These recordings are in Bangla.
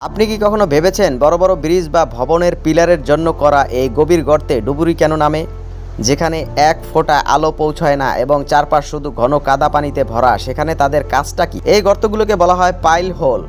আপনি কি কখনো ভেবেছেন বড় বড় ব্রিজ বা ভবনের পিলারের জন্য করা এই গভীর গর্তে ডুবুরি কেন নামে? যেখানে এক ফোঁটা আলো পৌঁছায় না এবং চারপাশ শুধু ঘন কাদা পানিতে ভরা, সেখানে তাদের কাজটা কি? এই গর্তগুলোকে বলা হয় পাইল হোল।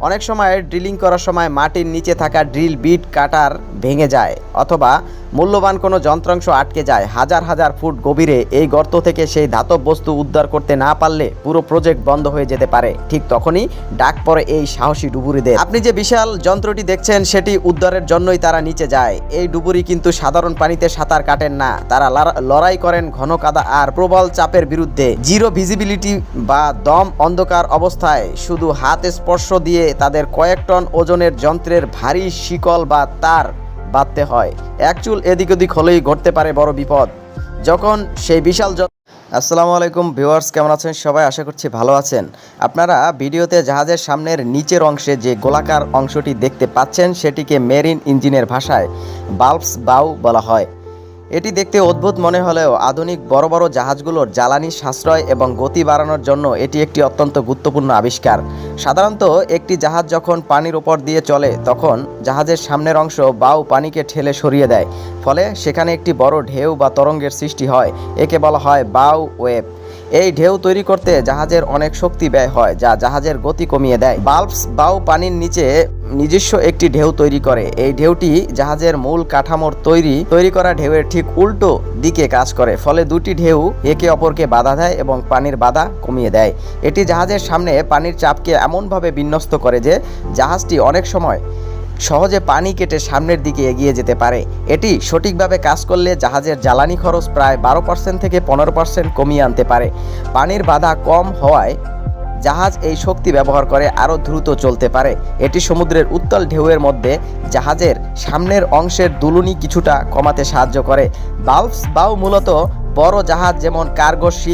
অনেক সময় ড্রিলিং করার সময় মাটির নিচে থাকা ড্রিল বিট কাটার ভেঙে যায় অথবা মূল্যবান কোনো যন্ত্রাংশ আটকে যায়। হাজার হাজার ফুট গভীরে এই গর্ত থেকে সেই ধাতব বস্তু উদ্ধার করতে না পারলে পুরো প্রজেক্ট বন্ধ হয়ে যেতে পারে। ঠিক তখনই ডাক পড়ে এই সাহসী ডুবুরিদের। আপনি যে বিশাল যন্ত্রটি দেখছেন সেটি উদ্ধারের জন্যই তারা নিচে যায়। এই ডুবুরি কিন্তু সাধারণ পানিতে সাঁতার কাটেন না, তারা লড়াই করেন ঘন কাদা আর প্রবল চাপের বিরুদ্ধে। জিরো ভিজিবিলিটি বা দম অন্ধকার অবস্থায় শুধু হাত স্পর্শ দিয়ে তাদের কয়েক টন ওজনের যন্ত্রের ভারী শিকল বা তার বাঁধতে হয়। এক চুল এদিক ওদিক হলেই ঘটতে পারে বড় বিপদ। যখন সেই বিশাল আসসালামু আলাইকুম ভিউয়ার্স, কেমন আছেন সবাই? আশা করছি ভালো আছেন। আপনারা ভিডিওতে জাহাজের সামনের নিচের অংশে যে গোলাকার অংশটি দেখতে পাচ্ছেন সেটিকে মেরিন ইঞ্জিনের ভাষায় বাল্বস বাউ বলা হয়। এটি দেখতে অদ্ভুত মনে হলেও আধুনিক বড় বড় জাহাজগুলোর জ্বালানি সাশ্রয় এবং গতি বাড়ানোর জন্য এটি একটি অত্যন্ত গুরুত্বপূর্ণ আবিষ্কার। সাধারণত একটি জাহাজ যখন পানির উপর দিয়ে চলে তখন জাহাজের সামনের অংশ বাউ পানিকে ঠেলে সরিয়ে দেয়, ফলে সেখানে একটি বড় ঢেউ বা তরঙ্গের সৃষ্টি হয়। একে বলা হয় বাউ ওয়েভ। এই ঢেউ তৈরি করতে জাহাজের অনেক শক্তি ব্যয় হয়, যা জাহাজের গতি কমিয়ে দেয়। বাল্বস বাউ পানির নিচে নিজস্ব একটি ঢেউ তৈরি করে। এই ঢেউটি জাহাজের মূল কাঠামোর তৈরি করা ঢেউয়ের ঠিক উল্টো দিকে কাজ করে, ফলে দুটি ঢেউ একে অপরকে বাধা দেয় এবং পানির বাধা কমিয়ে দেয়। এটি জাহাজের সামনে পানির চাপকে এমনভাবে বিন্যস্ত করে যে জাহাজটি অনেক সময় সহজে পানি কেটে সামনের দিকে এগিয়ে যেতে পারে। এটি সঠিকভাবে কাজ করলে জাহাজের জ্বালানি খরচ প্রায় 12% থেকে 15% কমিয়ে আনতে পারে। পানির বাধা কম হওয়ায় জাহাজ এই শক্তি ব্যবহার করে আরও দ্রুত চলতে পারে। এটি সমুদ্রের উত্তাল ঢেউয়ের মধ্যে জাহাজের সামনের অংশের দুলুনি কিছুটা কমাতে সাহায্য করে। বাল্বস বাউ মূলত বড় জাহাজ যেমন কার্গো শিপ